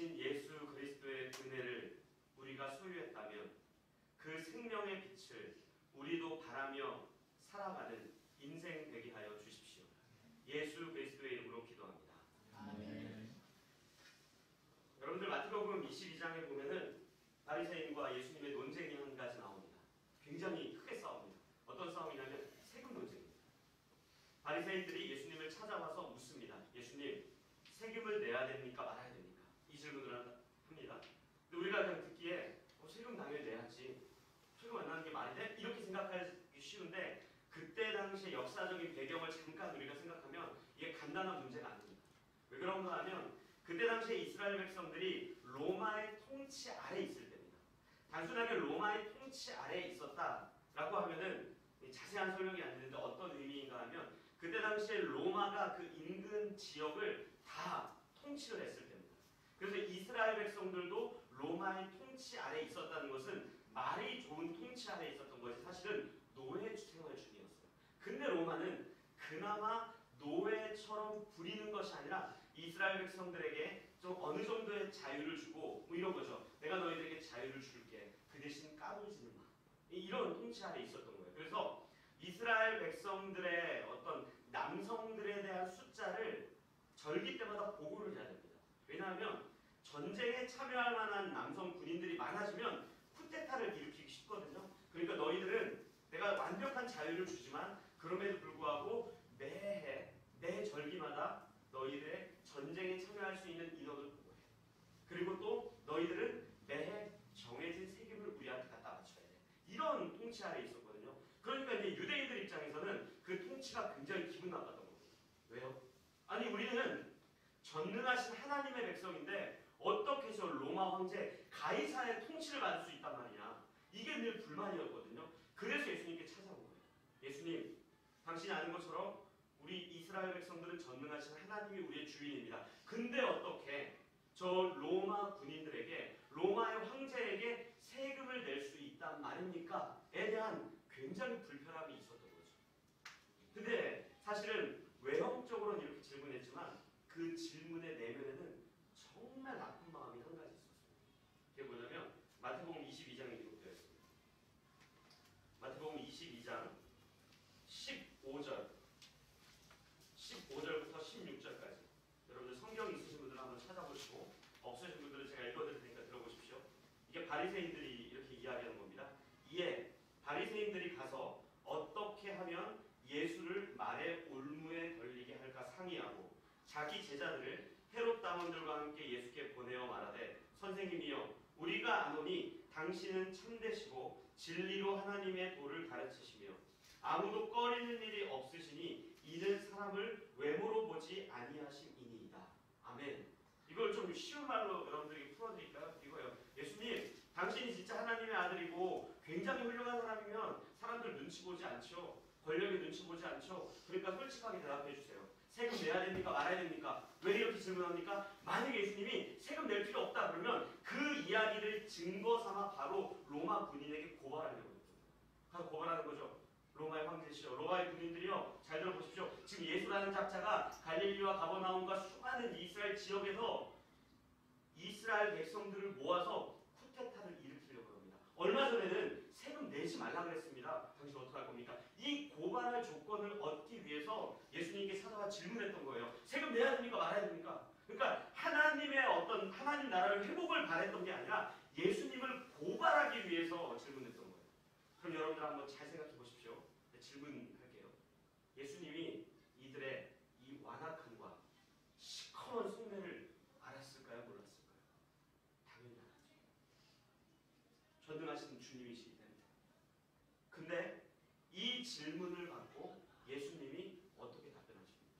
주신 예수 그리스도의 은혜를 우리가 소유했다면 그 생명의 빛을 우리도 바라며 살아가는 인생 되게 하여 주십시오. 예수 그리스도의 이름으로 기도합니다. 아멘. 여러분들 마태복음 22장에 보면은 바리새인과 예수님의 논쟁이 한 가지 나옵니다. 굉장히 크게 싸웁니다. 어떤 싸움이냐면 세금 논쟁입니다. 바리새인들이 예수님을 찾아와서 묻습니다. 예수님, 세금을 내야 됩니까? 말아야 됩니까? 이 질문을 합니다. 근데 우리가 그냥 듣기에 세금 당연히 내야지. 세금 안 나는 게 말이 돼? 이렇게 생각하기 쉬운데 그때 당시의 역사적인 배경을 잠깐 우리가 생각하면 이게 간단한 문제가 아닙니다. 왜 그런가 하면 그때 당시에 이스라엘 백성들이 로마의 통치 아래에 있을 때입니다. 단순하게 로마의 통치 아래에 있었다라고 하면은 자세한 설명이 안 되는데 어떤 의미인가 하면 그때 당시에 로마가 그 인근 지역을 다 통치를 했을 때입니다. 그래서 이스라엘 백성들도 로마의 통치 아래에 있었다는 것은 말이 좋은 통치 아래에 있었던 것이 사실은 노예 생활 중이었어요. 근데 로마는 그나마 노예처럼 부리는 것이 아니라 이스라엘 백성들에게 좀 어느 정도의 자유를 주고 뭐 이런 거죠. 내가 너희들에게 자유를 줄게. 그 대신 까불지는 마. 이런 통치 아래에 있었던 거예요. 그래서 이스라엘 백성들의 어떤 남성들에 대한 숫자를 절기 때마다 보고를 해야 됩니다. 왜냐하면 전쟁에 참여할 만한 남성 군인들이 많아지면 쿠데타를 일으키기 쉽거든요. 그러니까 너희들은 내가 완벽한 자유를 주지만 그럼에도 불구하고 매해 매 절기마다 너희들의 전쟁에 참여할 수 있는 인원을 보고해. 그리고 또 너희들은 매해 정해진 세금을 우리한테 갖다 바쳐야 돼. 이런 통치 아래에 있었거든요. 그러니까 이제 유대인들 입장에서는 그 통치가 굉장히 기분 나빴던 거예요. 왜요? 아니 우리는 전능하신 하나님의 백성인데 어떻게 저 로마 황제 가이사의 통치를 받을 수 있단 말이냐. 이게 늘 불만이었거든요. 그래서 예수님께 찾아온 거예요. 예수님, 당신이 아는 것처럼 우리 이스라엘 백성들은 전능하신 하나님이 우리의 주인입니다. 근데 어떻게 저 로마 군인들에게 로마의 황제에게 세금을 낼 수 있단 말입니까? 에 대한 굉장히 불편함이 있었던 거죠. 근데 사실은 외형적으로는 이렇게 질문했지만 그 질문의 내면에는 정말 나쁜 마음이 한 가지 있었어요. 그게 뭐냐면 마태복음 22장에 기록되어 있습니다. 마태복음 22장 15절부터 16절까지 여러분들 성경 있으신 분들은 한번 찾아보시고 없으신 분들은 제가 읽어드릴 테니까 들어보십시오. 이게 바리새인들이 이렇게 이야기하는 겁니다. 이에 바리새인들이 가서 어떻게 하면 예수를 말의 올무에 걸리게 할까 상의하고 자기 제자들을 헤롯 당원들과 함께 예수께 보내어 말하되 선생님이여 우리가 아노니 당신은 참되시고 진리로 하나님의 도를 가르치시며 아무도 꺼리는 일이 없으시니 이는 사람을 외모로 보지 아니하심이니이다. 아멘. 이걸 좀 쉬운 말로 여러분들에게 풀어드릴까요? 이거요. 예수님, 당신이 진짜 하나님의 아들이고 굉장히 훌륭한 사람이면 사람들 눈치 보지 않죠. 권력의 눈치 보지 않죠. 그러니까 솔직하게 대답해 주세요. 세금 내야 됩니까? 말아야 됩니까? 왜 이렇게 질문합니까? 만약에 예수님이 세금 낼 필요 없다 그러면 그 이야기를 증거 삼아 바로 로마 군인에게 고발하려고 했거든요. 가서 고발하는 거죠. 로마의 황제시여, 로마의 군인들이요, 잘 들어보십시오. 지금 예수라는 작자가 갈릴리와 가버나움과 수많은 이스라엘 지역에서 이스라엘 백성들을 모아서 쿠데타를 일으키려고 합니다. 얼마 전에는 세금 내지 말라 그랬습니다. 당신 어떻게 할 겁니까? 이 고발할 조건을 얻기 위해서 예수님께 찾아와 질문했던 거예요. 세금 내야 됩니까? 말아야 됩니까? 그러니까 하나님의 어떤 하나님 나라를 회복을 바랬던 게 아니라 예수님을 고발하기 위해서 질문했던 거예요. 그럼 여러분들 한번 잘 생각해 보십시오. 질문할게요. 예수님이 이들의 이 완악함과 시커먼 속내를 알았을까요? 몰랐을까요? 당연히 알았죠. 전능하신 주님이시기 때문에. 근데 이 질문을 받고 예수님이 어떻게 답변하십니까?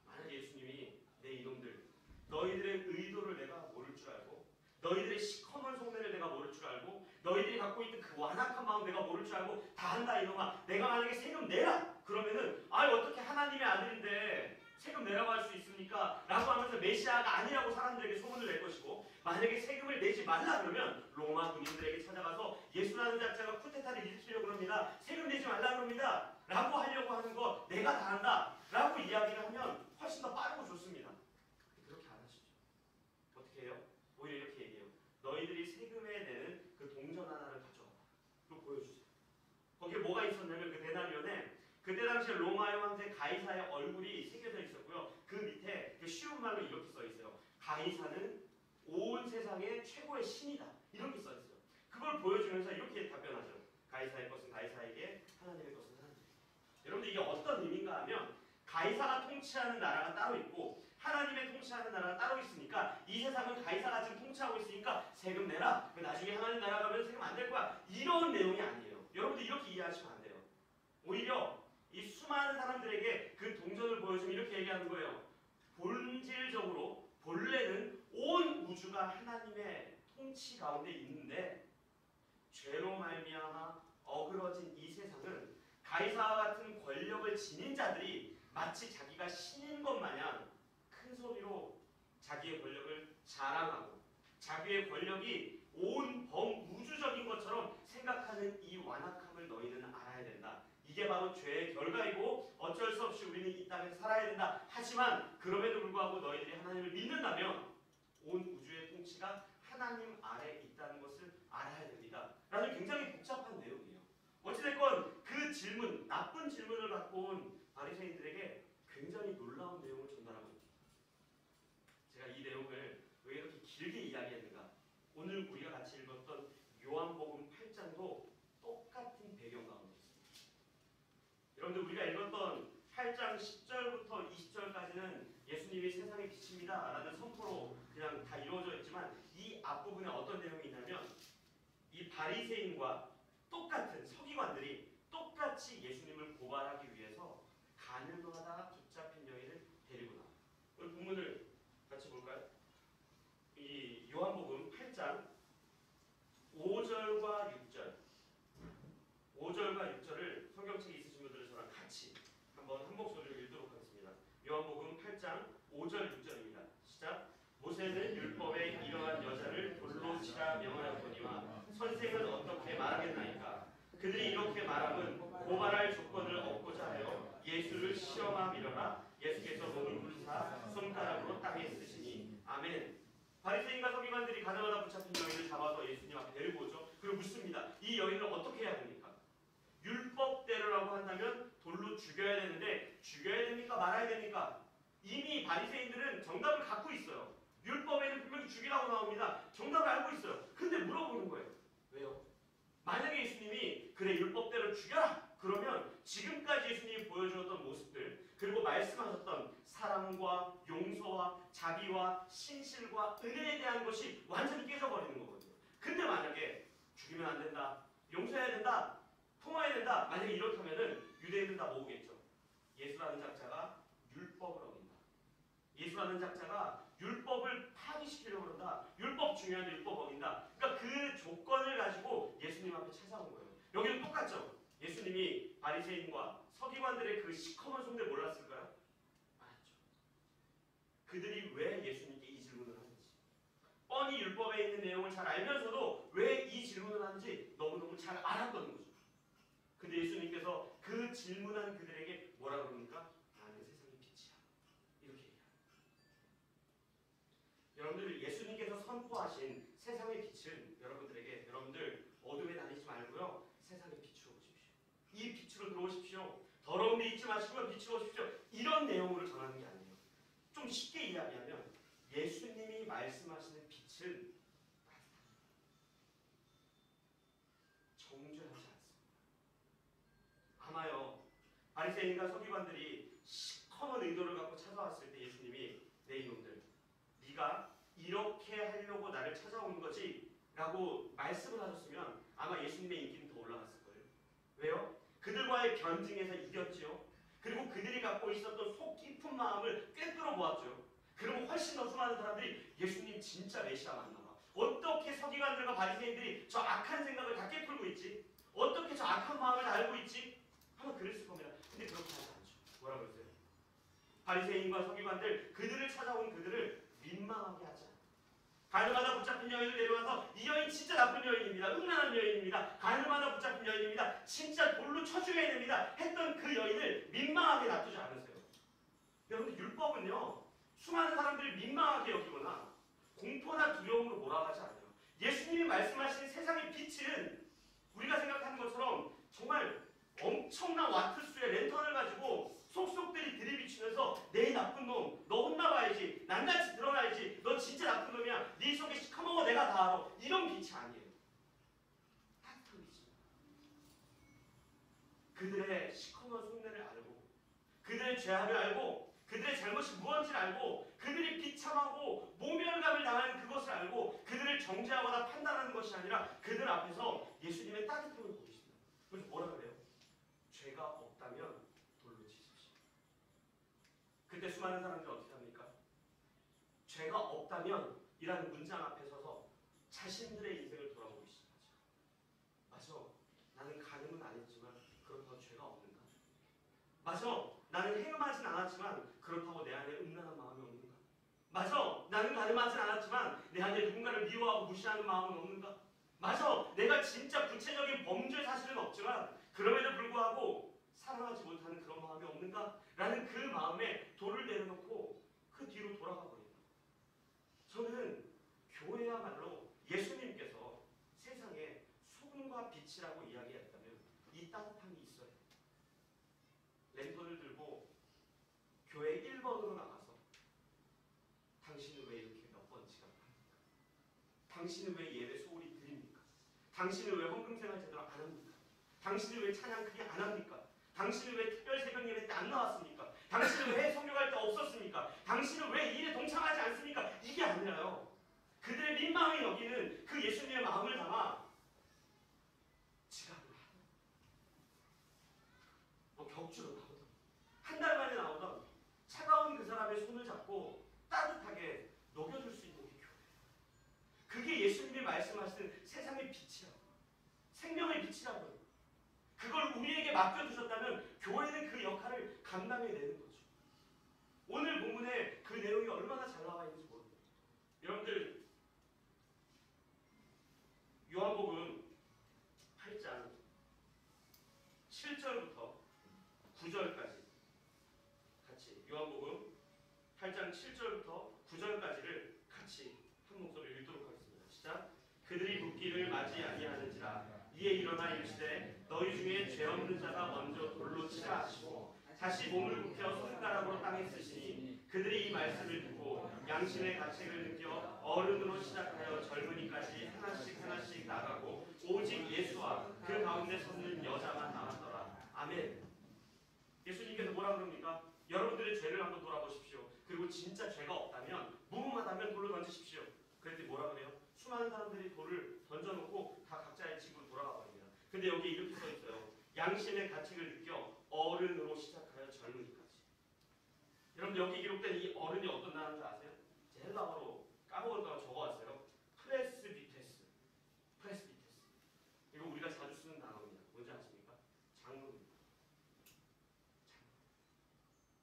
만약 예수님이 내 이놈들, 너희들의 의도를 내가 모를 줄 알고 너희들의 시커먼 속내를 내가 모를 줄 알고 너희들이 갖고 있는 그 완악한 마음 내가 모를 줄 알고 다 한다 이놈아. 내가 만약에 세금 내라 그러면은 어떻게 하나님의 아들인데 세금 내라고 할 수 있습니까? 라고 하면서 메시아가 아니라고 사람들에게 소문을 낼 것이고 만약에 세금을 내지 말라 그러면 로마 군인들에게 찾아가서 예수라는 자체가 쿠데타를 일으키려고 그럽니다. 세금 내지 말라 그럽니다. 라고 하려고 하는 거 내가 다 한다 라고 이야기를 하면 훨씬 더 빠르고 좋습니다. 그렇게 안 하시죠. 어떻게 해요? 오히려 이렇게 얘기해요. 너희들이 세금에 내는 그 동전 하나를 가져와라. 그거 보여주세요. 거기에 뭐가 있었냐면 그 데나리온에 그때 당시에 로마의 황제 가이사의 얼굴이 새겨져 있었고요. 그 밑에 그 쉬운 말로 이렇게 써 있어요. 가이사는 온 세상의 최고의 신이다. 이렇게 써 있어요. 그걸 보여주면서 이렇게 답변하죠. 가이사의 것은 가이사에게, 하나님의 것은 하나님에게. 여러분들 이게 어떤 의미인가 하면 가이사가 통치하는 나라가 따로 있고 하나님의 통치하는 나라가 따로 있으니까 이 세상은 가이사가 지금 통치하고 있으니까 세금 내라. 나중에 하나님 나라 가면 세금 안 낼 거야. 이런 내용이 아니에요. 여러분들 이렇게 이해하시면 안 돼요. 오히려 이 수많은 사람들에게 그 동전을 보여주면 이렇게 얘기하는 거예요. 본질적으로 본래는 온 우주가 하나님의 통치 가운데 있는데 죄로 말미암아 어그러진 이 세상은 가이사와 같은 권력을 지닌 자들이 마치 자기가 신인 것 마냥 큰 소리로 자기의 권력을 자랑하고 자기의 권력이 온 범우주적인 것처럼 생각하는 이 완악함을 너희는 알아야 된다. 이게 바로 죄의 결과이고 어쩔 수 없이 우리는 이 땅에 살아야 된다. 하지만 그럼에도 불구하고 너희들이 하나님을 믿는다면 온 우주의 통치가 하나님 아래에 있다는 것을 알아야 됩니다. 라는 굉장히 복잡한 내용이에요. 어찌됐건 그 질문, 나쁜 질문을 갖고 온 바리새인들에게 굉장히 놀라운 내용을 전달하고 있습니다. 제가 이 내용을 왜 이렇게 길게 이야기했는가? 오늘 우리가 같이 읽었던 요한복음 8장도 똑같은 배경 가운데 있습니다. 여러분들 우리가 읽었던 8장 10절부터 20절까지는 예수님이 세상의 빛입니다 라는 선포로 그냥 다 이루어져 있지만 이 앞부분에 어떤 내용이 있냐면 이 바리새인과 똑같은 서기관들이 똑같이 예수님을 고발하기 위해서 가늠하다 붙잡힌 여인을 데리고 나와요. 오늘 본문을 같이 볼까요? 이 요한복음 8장 5절과 6절 5절과 6절을 성경책에 있으신 분들은 저랑 같이 한번 한 목소리로 읽도록 하겠습니다. 요한복음 8장 5절 6절입니다. 시작. 모세는 율법에 이러한 여자를 돌로 치라 명하였거니와 선생은 어떻게 말하겠나이까. 그들이 이렇게 말함은 고발할 조건을 얻고자 하여 예수를 시험함이러라. 예수께서 몸을 불사 손가락으로 땅에 쓰시니. 아멘. 바리새인과 서기관들이 가늠하다 붙잡힌 여인을 잡아서 예수님 앞에 데리고 오죠. 그리고 묻습니다. 이 여인을 어떻게 해야 됩니까? 율법대로라고 한다면 돌로 죽여야 되는데 죽여야 됩니까? 말아야 됩니까? 이미 바리새인들은 정답을 갖고 있어요. 율법에는 분명히 죽이라고 나옵니다. 정답을 알고 있어요. 근데 물어보는 거예요. 왜요? 만약에 예수님이 그래 율법대로 죽여라! 그러면 지금까지 예수님이 보여주었던 모습들 그리고 말씀하셨던 사랑과 용서와 자비와 신실과 은혜에 대한 것이 완전히 깨져버리는 거거든요. 근데 만약에 죽이면 안 된다, 용서해야 된다, 통화해야 된다, 만약에 이렇다면은 유대인들 다 모으겠죠. 예수라는 작자가 율법을 어긴다. 예수라는 작자가 율법을 파기시키려고 그런다. 율법 중요한데 율법 어긴다. 그러니까 그 조건을 가지고 예수님 앞에 찾아온 거예요. 여기는 똑같죠. 예수님이 바리새인과 서기관들의 그 시커먼 속내 몰랐을까요? 알았죠. 그들이 왜 예수님께 이 질문을 하는지, 뻔히 율법에 있는 내용을 잘 알면서도 왜 이 질문을 하는지 너무너무 잘 알았던 거죠. 근데 예수님께서 그 질문한 그들에게 뭐라 그럽니까? 나는 세상의 빛이야. 이렇게 얘기해요. 여러분들 예수님께서 선포하신 세상의 빛은 여러분들에게 여러분들 어둠에 다니지 말고요. 세상의 빛으로 오십시오. 이 빛으로 들어오십시오. 더러운 데 있지 마시고요. 빛으로 오십시오. 이런 내용으로 전하는 게 아니에요. 좀 쉽게 이야기하면 예수님이 말씀하시는 빛은 정죄하지 않습니다. 아마요 바리새인과 서기관들이 시커먼 의도를 갖고 찾아왔을 때 예수님이 내 이놈들 네가 이렇게 하려고 나를 찾아온 거지 라고 말씀을 하셨으면 아마 예수님의 인기는 더 올라갔을 거예요. 왜요? 그들과의 변증에서 이겼지요. 그리고 그들이 갖고 있었던 속 깊은 마음을 꿰뚫어 보았죠. 그러면 훨씬 더 수많은 사람들이 예수님 진짜 메시아 맞나 봐. 어떻게 서기관들과 바리새인들이 저 악한 생각을 다 깨풀고 있지? 어떻게 저 악한 마음을 다 알고 있지? 아마 그랬을 겁니다. 근데 그렇게 하지 않죠. 뭐라 그러세요? 바리새인과 서기관들 그들을 찾아온 그들을 민망하게 하지 않아요. 가늠하다 붙잡힌 여인을 데려와서 이 여인 진짜 나쁜 여인입니다. 음란한 여인입니다. 가늠하다 붙잡힌 여인입니다. 진짜 돌로 쳐 죽여야 됩니다. 했던 그 여인을 민망하게 놔두지 않으세요. 여러분 율법은요. 수많은 사람들을 민망하게 여기거나 공포나 말씀하신 세상의 빛은 우리가 생각하는 것처럼 정말 엄청난 와트수의 랜턴을 가지고 속속들이 들이비추면서 내 나쁜 놈, 너 혼나봐야지, 낱낱이 드러나야지, 너 진짜 나쁜 놈이야, 네 속에 시커먼 거 내가 다 알아, 이런 빛이 아니에요. 따뜻한 빛입니다. 그들의 시커먼 속내를 알고, 그들의 죄악을 알고, 그들의 잘못이 무엇인지를 알고, 그들이 비참하고 모멸감을 당하는 그것을 알고, 그들을 정죄하거나 판단하는 것이 아니라 그들 앞에서 예수님의 따뜻함을 보이십니다. 그래서 뭐라 그래요? 죄가 없다면 돌로 치십시오. 그때 수많은 사람들이 어떻게 합니까? 죄가 없다면 이라는 문장 앞에 서서 자신들의 인생을 돌아보기 시작하죠. 맞아, 나는 간음은 안 했지만 그렇다고 죄가 없는가? 맞아, 나는 행음하진 않았지만 그렇다고 내 안에 음란한 마음이 없는가? 맞아, 나는 간음하진 않았지만 내 안에 누군가를 미워하고 무시하는 마음은 없는가? 맞아, 내가 진짜 구체적인 범죄 사실은 없지만 그럼에도 불구하고 사랑하지 못하는 그런 마음이 없는가? 라는 그 마음에 돌을 내려놓고 그 뒤로 돌아가 버립니다. 저는 교회야말로 예수님께서 세상에 소금과 빛이라고 이야기했다면 이 따뜻함이 있어요. 랜턴을 들고 교회 1번으로 나가서 당신은 왜 이렇게 몇 번 지각합니까? 당신은 왜 예배 소홀히 드립니까? 당신은 왜 헌금생활 제대로 안 합니까? 당신은 왜 찬양 크게 안 합니까? 당신은 왜 특별 새벽 예배 때 안 나왔습니까? 당신은 왜 성령할 때 없었습니까? 당신은 왜 일에 동참하지 않습니까? 이게 아니라요. 그들의 민망히 여기는 그 예수님의 마음을 담아 지각을 하는, 뭐 격주로 나오던, 한 달 만에 나오던 차가운 그 사람의 손을 잡고 따뜻하게 녹여줄 수 있는 게 교회. 그게 예수님이 말씀하시는 세상의 빛이라고, 생명의 빛이라고요. 그걸 우리에게 맡겨두셨다면 교회는 그 역할을 감당해내는 거죠. 오늘 본문에 그 내용이 얼마나 잘 나와 있는지 모릅니다. 여러분들, 요한복음 8장 7절부터 9절까지 같이, 요한복음 8장 7절부터 9절까지를 같이 한 목소리로 읽도록 하겠습니다. 시작. 그들이 묻기를 맞이 아니하는지라 이에 일어나 이르시되 너희 중에 죄 없는 자가 먼저 돌로 치라 하시고 다시 몸을 굽혀 손가락으로 땅에 쓰시니 그들이 이 말씀을 듣고 양심의 가책을 느껴 어른으로 시작하여 젊은이까지 하나씩 하나씩 나가고 오직 예수와 그 가운데 섰는 여자만 남았더라. 아멘. 예수님께서 뭐라 그럽니까? 여러분들의 죄를 한번 돌아보십시오. 그리고 진짜 죄가 없다면, 무모하다면 돌로 던지십시오. 그랬더니 뭐라 그래요? 수많은 사람들이 돌을 던져놓고 다 각자의 집으로 돌아가 버립니다. 근데 여기 이렇게 써 있어요. 양심의 가책을 느껴 어른으로 시작하여 젊은이까지. 여러분, 여기 기록된 이 어른이 어떤 단어인 줄 아세요? 제 헬라어로 까먹을까봐 적어왔어요. 프레스비테스. 프레스비테스. 이거 우리가 자주 쓰는 단어입니다. 뭔지 아십니까? 장로입니다.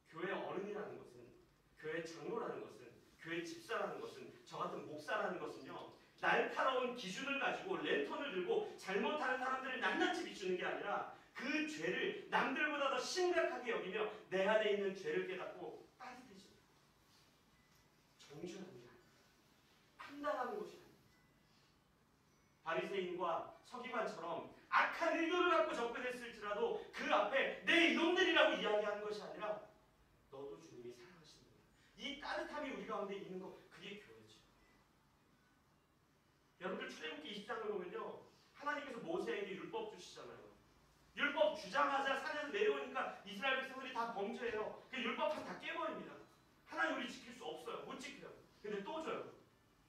교회 어른이라는 것은, 교회 장로라는 것은, 교회 집사라는 것은, 저 같은 목사라는 것은요, 날카로운 기준을 가지고 랜턴을 들고 잘못하는 사람들을 낱낱이 비추는 게 아니라 그 죄를 남들보다 더 심각하게 여기며 내 안에 있는 죄를 깨닫고 따뜻해집니다. 정죄하는 게 아니라 판단하는 것이 아니라 바리새인과 서기관처럼 악한 의도를 갖고 접근했을지라도 그 앞에 내 이놈들이라고 이야기하는 것이 아니라 너도 주님이 사랑하시는 거야. 이 따뜻함이 우리 가운데 있는 것, 그게 교회죠. 여러분들 출애굽기 20장을 보면요, 하나님께서 모세에게 율법 주시잖아요. 율법 주자마자 산에서 내려오니까 이스라엘 백성들이 다 범죄해요. 그 율법판 다 깨버립니다. 하나님 우리 지킬 수 없어요. 못 지켜요. 근데 또 줘요.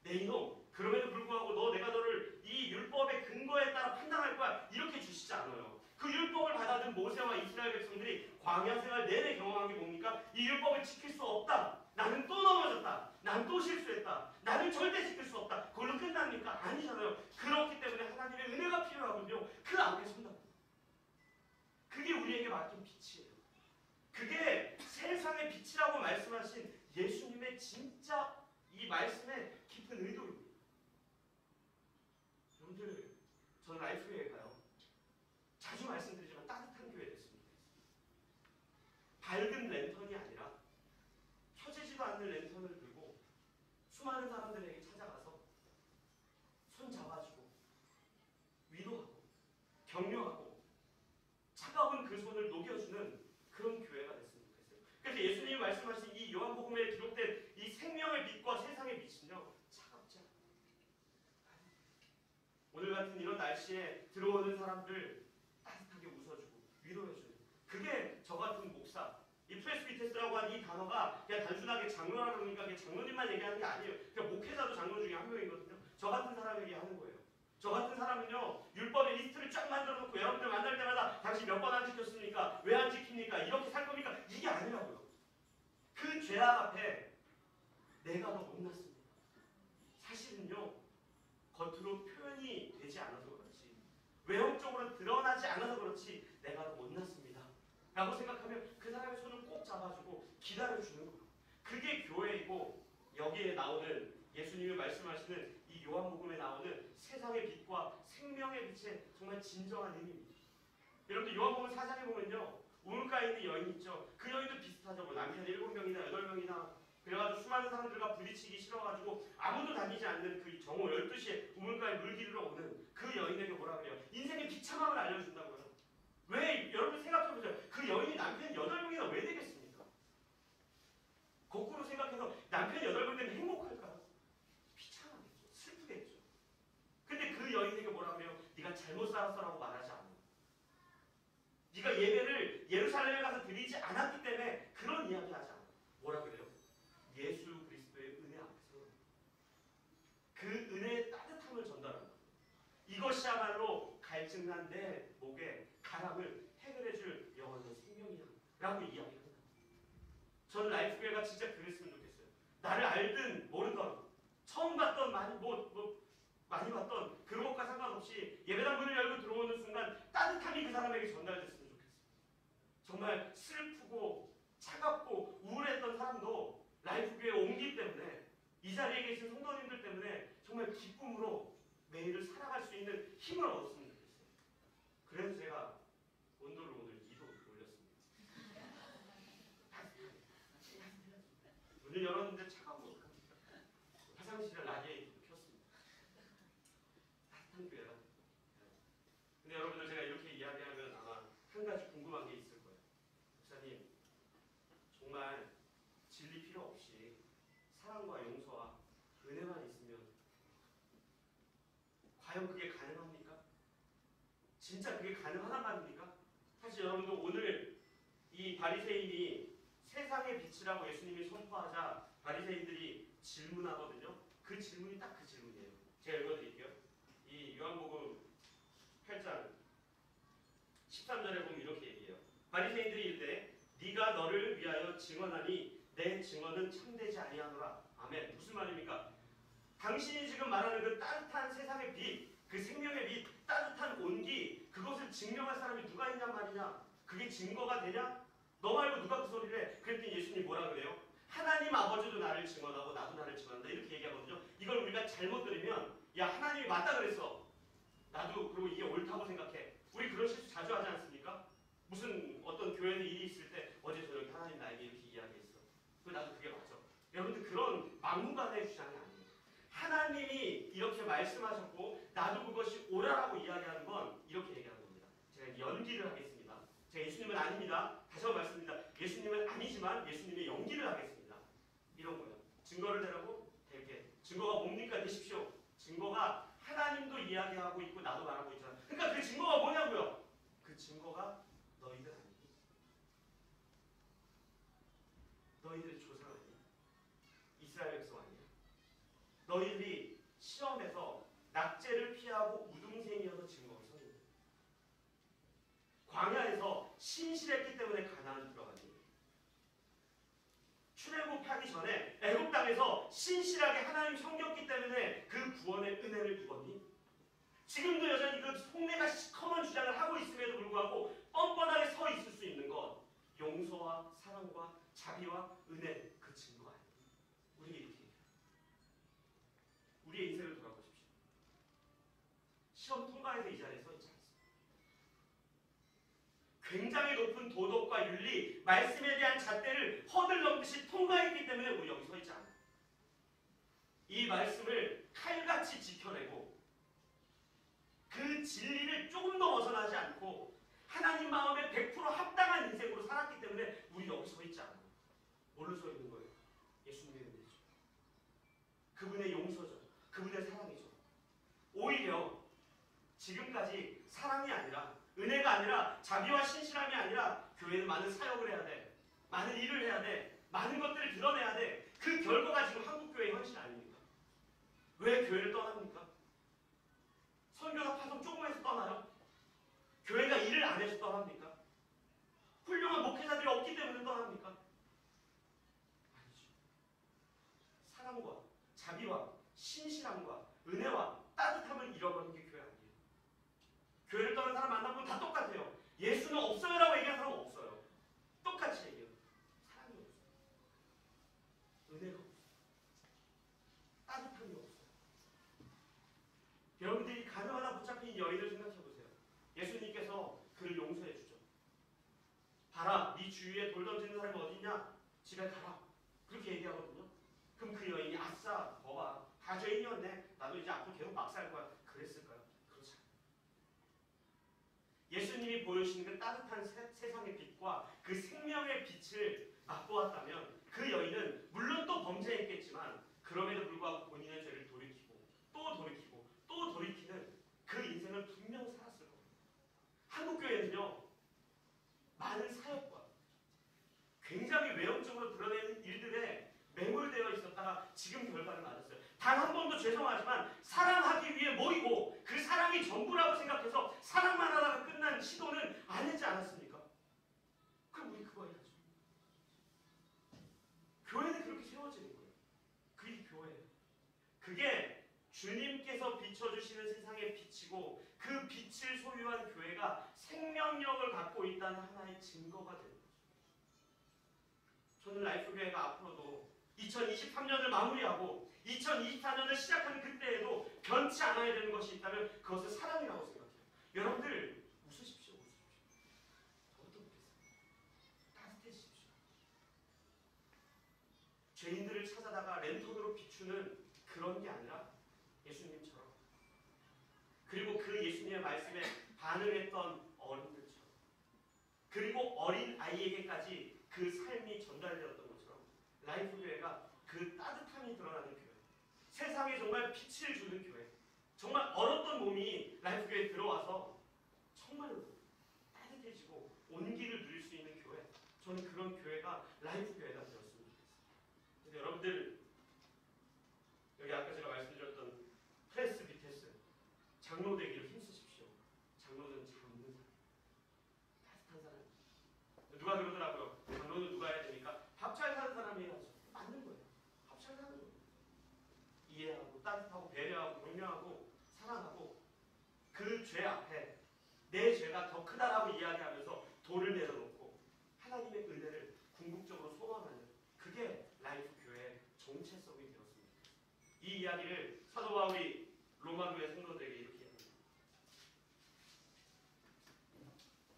내 이놈, 그럼에도 불구하고 내가 너를 이 율법의 근거에 따라 판단할 거야, 이렇게 주시지 않아요. 그 율법을 받아든 모세와 이스라엘 백성들이 광야 생활 내내 경험한 게 뭡니까? 이 율법을 지킬 수 없다. 나는 또 넘어졌다. 난 또 실수했다. 나는 절대 지킬 수 없다. 그걸로 끝납니까? 아니잖아요. 그렇기 때문에 하나님의 은혜가 필요하군요. 그 앞에 선다. 그게 우리에게 맡긴 빛이에요. 그게 세상의 빛이라고 말씀하신 예수님의 진짜 이 말씀의 깊은 의도입니다. 여러분들, 저는 라이프교회 가요. 자주 말씀드리지만 따뜻한 교회 됐습니다. 밝은 랜턴이 아니라 켜지지도 않는 랜턴을 들고 수많은 사람들에게 찾아가서 손 잡아주고 오늘 같은 이런 날씨에 들어오는 사람들 따뜻하게 웃어주고 위로해주는, 그게 저 같은 목사, 이 프레스비테스라고 하는 이 단어가 그냥 단순하게 장로라 그러니까 그냥 장로님만 얘기하는 게 아니에요. 그냥 목회자도 장로 중에 한 명이거든요. 저 같은 사람에게 하는 거예요. 저 같은 사람은요, 율법의 리스트를 쫙 만들어 놓고 여러분들 만날 때마다 당신 몇 번 안 지켰습니까? 왜 안 지킵니까? 이렇게 살 겁니까? 이게 아니라고요. 그 죄악 앞에 내가 더 못났습니다. 사실은요, 겉으로 표현이 되지 않아서 그렇지, 외형적으로 드러나지 않아서 그렇지 내가 더 못났습니다 라고 생각하면 그 사람의 손을 꼭 잡아주고 기다려주는 거예요. 그게 교회이고, 여기에 나오는 예수님이 말씀하시는 이 요한복음에 나오는 세상의 빛과 생명의 빛의 정말 진정한 의미입니다. 여러분들 요한복음 4장에 보면요, 우물가에 있는 여인 있죠. 그 여인도 비슷하죠. 뭐 남편 7명이나 8명이나 그래가지고 수많은 사람들과 부딪히기 싫어가지고 아무도 다니지 않는 그 정오 12시에 우물가에 물 기르러 오는 그 여인에게 뭐라 그래요? 인생의 비참함을 알려준다고요. 왜? 여러분 생각해보세요. 그 여인이 남편 8명이나 왜 되겠습니까? 거꾸로 생각해서 남편 8명 되면 행복할까요? 비참하겠죠. 슬프겠죠. 근데 그 여인에게 뭐라 그래요? 네가 잘못 살았어라고 말하지 않아요. 네가 예배를 예루살렘에 가서 드리지 않았기 때문에 그런 이야기 하지 않아요. 뭐라 그래요? 예수 그리스도의 은혜 앞에서 그 은혜의 따뜻함을 전달하는 거예요. 이것이야말로 갈증난 내 목에 가람을 해결해줄 영원한 생명이야 라고 이야기합니다. 저는 라이프교회가 진짜 그랬으면 좋겠어요. 나를 알든 모르던, 처음 봤던, 많이 봤던 그런 것과 상관없이 예배당 문을 열고 들어오는 순간 따뜻함이 그 사람에게 전달됐으면 좋겠어요. 정말 슬프고 차갑고 우울했던 사람도 라이프교회에 옮기 때문에, 이 자리에 계신 성도님들 때문에 정말 기쁨으로 매일을 살아갈 수 있는 힘을 얻었으면 좋겠어요. 그래서 제가 온도를 오늘 2도 올렸습니다. 문을 열었는데 차가운 거 어떡합니까? 화장실에 라디에이터를 켰습니다. 따뜻한 교회가. 근데 여러분들, 제가 이렇게 이야기하면 아마 한 가지 궁금한 게 있을 거예요. 목사님, 정말 진리 필요 없이 사랑과 용서와 은혜만 있으면 과연 그게 가능합니까? 진짜 그게 가능하단 말입니까? 사실 여러분들, 오늘 이 바리새인이 세상의 빛이라고 예수님이 선포하자 바리새인들이 질문하거든요. 그 질문이 딱 그 질문이에요. 제가 읽어드릴게요. 이 요한복음 8장 13절에 보면 이렇게 얘기해요. 바리새인들이 이르되 네가 너를 위하여 증언하니 내 증언은 참되지 아니하노라. 아멘. 무슨 말입니까? 당신이 지금 말하는 그 따뜻한 세상의 빛, 그 생명의 빛, 따뜻한 온기, 그것을 증명할 사람이 누가 있냔 말이냐? 그게 증거가 되냐? 너 말고 누가 그 소리를 해? 그랬더니 예수님이 뭐라 그래요? 하나님 아버지도 나를 증언하고 나도 나를 증언한다, 이렇게 얘기하거든요. 이걸 우리가 잘못 들으면, 야, 하나님이 맞다 그랬어, 나도 그리고 이게 옳다고 생각해. 우리 그런 실수 자주 하지 않습니까? 무슨 어떤 교회에 일이 있을 때 어제 저녁에 하나님 나에게 이렇게 이야기했어, 나도 그게 맞아. 여러분들, 그런 막무가내의 주장이 아니에요. 하나님이 이렇게 말씀하셨고 나도 그것이 옳아라고 이야기하는 건 이렇게 얘기하는 겁니다. 제가 연기를 하겠습니다. 제가 예수님은 아닙니다. 다시 한번 말씀드립니다. 예수님은 아니지만 예수님의 연기를 하겠습니다. 이런 거예요. 증거를 대라고 대게. 증거가 뭡니까? 되십시오. 증거가 하나님도 이야기하고 있고 나도 말하고 있잖아. 그러니까 그 증거가 뭐냐고요? 그 증거가 너희들 아니니? 너희들의 조상 아니야? 이스라엘 백성 아니야? 너희들이 시험에서 낙제를 피하고 우등생이어서 증거를 서는 거예요. 광야에서 신실했기 때문에 가나안 들어가니, 출애굽하기 전에 애굽 땅에서 신실하게 하나님 섬겼기 때문에 그 구원의 은혜를 입었니? 지금도 여전히 그 속내가 시커먼 주장을 하고 있음에도 불구하고 뻔뻔하게 서 있을 수 있는 것, 용서와 사랑과 자비와 은혜, 그 증거 아니에요? 우리에게 이렇게 얘기해요. 우리의 인생을 돌아보십시오. 시험 통과해서 이 자리에 서 있지 않습니다. 굉장히 높은 도덕과 윤리, 말씀에 대한 잣대를 허들 넘듯이 통과했기 때문에 우리 여기 서 있지 않아요. 이 말씀을 칼같이 지켜내고 그 진리를 조금 더 벗어나지 않고 하나님 마음에 100% 합당한 인생으로 살았기 때문에 우리 여기 서 있지 않아요. 뭘로 서 있는 거예요? 예수님의 은혜죠. 그분의 용서죠. 그분의 사랑이죠. 오히려 자비와 신실함이 아니라 교회는 많은 사역을 해야 돼. 많은 일을 해야 돼. 많은 것들을 드러내야 돼. 그 결과가 지금 한국교회의 현실 아닙니까? 왜 교회를 떠납니까? 선교사 파송 조금해서 떠나요? 교회가 일을 안 해서 떠납니까? 훌륭한 목회자들이 없기 때문에 떠납니까? 아니죠. 사랑과 자비와 신실함과 은혜와 따뜻함을 잃어버린 게 교회 아니에요. 교회를 떠난 사람 만나보면 다 똑같아요. 예수는 없어요라고 얘기하는 사람은 없어요. 똑같이 얘기해요. 사랑이 없어요. 은혜가 없어요. 따뜻함이 없어요. 여러분들이 가늠하나 붙잡힌 여인을 생각해 보세요. 예수님께서 그를 용서해 주죠. 봐라, 네 주위에 돌 던지는 사람이 어디 있냐? 집에 가라. 그렇게 얘기하거든요. 그럼 그 여인이 아싸, 거봐, 다 죄인이었네. 나도 이제 앞으로 계속 막 살 거야. 그랬을까요? 그렇지 않아요. 예수님이 보여주시는 그 따뜻한 세상의 빛과 그 생명의 빛을 맛보았다면 그 여인은 물론 또 범죄했겠지만 그럼에도 불구하고 본인의 죄를 돌이키고 또 돌이키고 또 돌이키는 그 인생을 분명 살았을 겁니다. 한국교회는요, 많은 사역과 굉장히 외형적으로 드러내는 일들에 매몰되어 있었다가 지금 결과를 맞았어요. 단 한 번도 죄송하지만 사랑하기 위해 모이고 그 사랑이 전부라고 생각해서 사랑만 하다가 끝난 시도는 안 했지 않았습니까? 그럼 우리 그거 해야죠. 교회는 그렇게 세워지는 거예요. 그게 교회예요. 그게 주님께서 비춰주시는 세상의 빛이고 그 빛을 소유한 교회가 생명력을 갖고 있다는 하나의 증거가 되는 거죠. 저는 라이프교회가 앞으로도 2023년을 마무리하고 2024년을 시작하는 그때에도 변치 않아야 되는 것이 있다면 그것은 사랑이라고 생각해요. 여러분들 웃으십시오. 저도 웃겠어요. 따뜻해지십시오. 죄인들을 찾아다가 랜턴으로 비추는 그런 게 아니라 예수님처럼, 그리고 그 예수님의 말씀에 반응했던 어른들처럼, 그리고 어린 아이에게까지 그 삶이 전달되었던 것처럼 라이프교회가 그 따뜻함이 드러나는 교회, 세상에 정말 빛을 주는 교회, 정말 얼었던 몸이 라이프교회에 들어와서 정말로 따뜻해지고 온기를 누릴 수 있는 교회, 저는 그런 교회가 라이프교회가 되었으면 좋겠습니다. 근데 여러분들, 여기 아까 제가 말씀드렸던 프레스비테스 장로 되기를 힘쓰십시오. 장로는 잡는 사람, 따뜻한 사람. 누가 그러더라고요. 장로는 누가 해야 됩니까? 밥 잘 사는 사람이 해야죠. 맞는 거예요. 밥 잘 사는 거예요. 이해하고 따뜻하고 배려하고 격려하고 사랑하고 그 죄 앞에 내 죄가 더 크다라고 이야기하면서 돌을 내려놓고 하나님의 은혜를 궁극적으로 소망하는, 그게 라이프 교회의 정체성이 되었습니다. 이 이야기를 사도 바울이 로마교회 성도들에게 이렇게 합니다.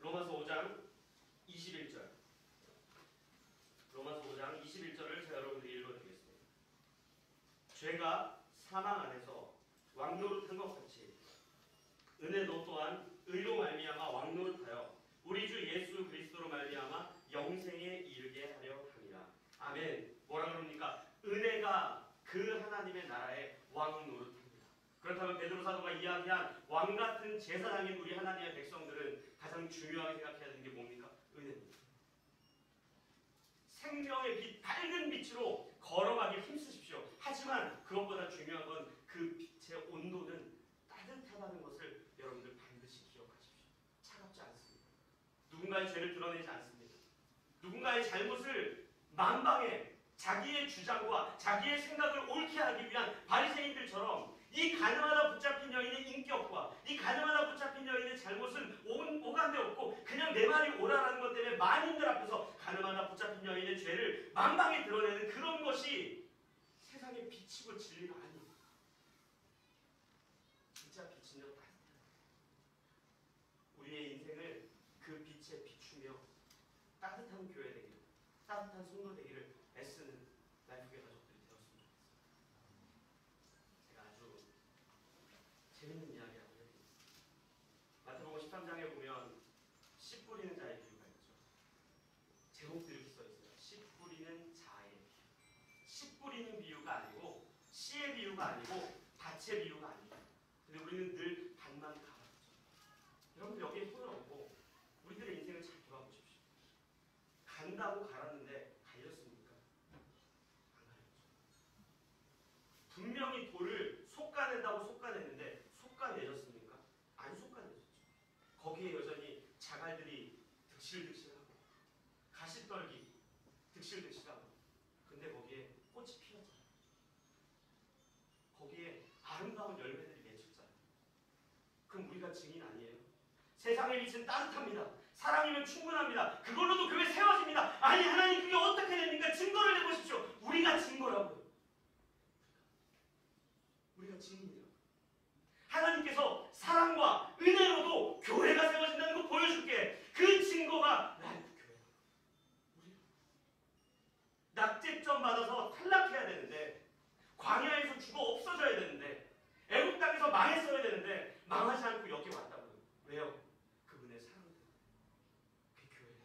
로마서 5장 21절. 로마서 5장 21절을 제가 여러분들에게 읽어드리겠습니다. 죄가 사망 안에서 왕노릇한 것 같이 은혜도 또한 의로 말미암아 왕노릇하여 우리 주 예수 그리스도로 말미암아 영생에 이르게 하려 함이라. 아멘. 뭐라 그럽니까? 은혜가 그 하나님의 나라의 왕노릇합니다. 그렇다면 베드로 사도가 이야기한 왕 같은 제사장인 우리 하나님의 백성들은 가장 중요하게 생각해야 되는 게 뭡니까? 은혜입니다. 생명의 빛, 밝은 빛으로 걸어가기 힘쓰십시오. 하지만 그것보다 중요한 건 그 빛의 온도는 따뜻하다는 것을 여러분들 반드시 기억하십시오. 차갑지 않습니다. 누군가의 죄를 드러내지 않습니다. 누군가의 잘못을 만방에 자기의 주장과 자기의 생각을 옳게 하기 위한 바리새인들처럼 이 가늠하다 붙잡힌 여인의 인격과 이 가늠하다 붙잡힌 여인의 잘못은 오간데 없고 그냥 내 말이 옳아라는 것 때문에 만인들 앞에서 가늠하다 붙잡힌 여인의 죄를 만방에 드러내는 그런 것이 세상의 빛이고 진리가 아니에요. 진짜 빛은요, 따뜻해요. 우리의 인생을 그 빛에 비추며 따뜻한 교회 되기를, 따뜻한 성도 되기를 애쓰는 라이프교회 가족들이 되었으면 좋겠습니다. 제가 아주 재밌는 이야기 하나 해드리겠습니다. 마태복음 13장에 보면 씨 뿌리는 자의 비유가 있죠. 제목도 이렇게 써 있어요. 씨 뿌리는 자의 비유. 씨 뿌리는 비유가 아니고 씨의 비유가 아니고 밭의 비유가 아니에요. 근데 우리는 늘 밭만 갈아죠. 여러분들 여기에 손을 얹고 우리들이 간다고 갈았는데 갈렸습니까? 안 갈렸죠. 분명히 돌을 솎아낸다고 솎아냈는데 솎아내졌습니까? 안 솎아내졌죠. 거기에 여전히 자갈들이 득실득실하고 가시떨기 득실득실하고, 근데 거기에 꽃이 피었잖아요. 거기에 아름다운 열매들이 맺혔잖아요. 그럼 우리가 증인 아니에요? 세상의 빛은 따뜻합니다. 사랑이면 충분합니다. 그걸로도 교회 세워집니다. 아니 하나님 그게 어떻게 됩니까? 증거를 내보십시오. 우리가 증거라고요. 우리가 증인이라고. 하나님께서 사랑과 은혜로도 교회가 세워진다는 거 보여줄게. 그 증거가 라이프 교회라고. 우리가 낙제점 받아서 탈락해야 되는데, 광야에서 죽어 없어져야 되는데, 애국 땅에서 망했어야 되는데 망하지 않고 여기 왔다고요. 왜요? 그분의 사랑 때문에. 그게 교회예요.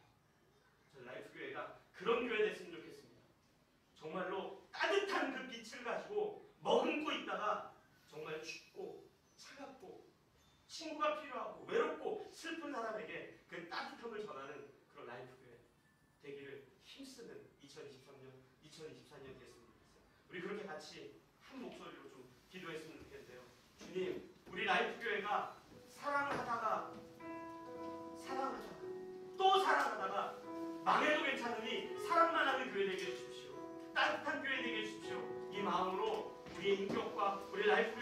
저 라이프 교회가 그런 교회 됐으면 좋겠습니다. 정말로 따뜻한 그 빛을 가지고 머금고 있다가 정말 춥고 차갑고 친구가 필요하고 외롭고 슬픈 사람에게 그 따뜻함을 전하는 그런 라이프 교회 되기를 힘쓰는 2024년 됐으면 좋겠어요. 우리 그렇게 같이 한 목소리로 좀 기도했으면 좋겠는데요. 주님, 우리 라이프 교회가 사랑하다가 또 사랑하다가 망해도 괜찮으니 사랑만 하는 교회 되게 해주십시오. 따뜻한 교회 되게 해주십시오. 이 마음으로 우리의 인격과 우리 라이프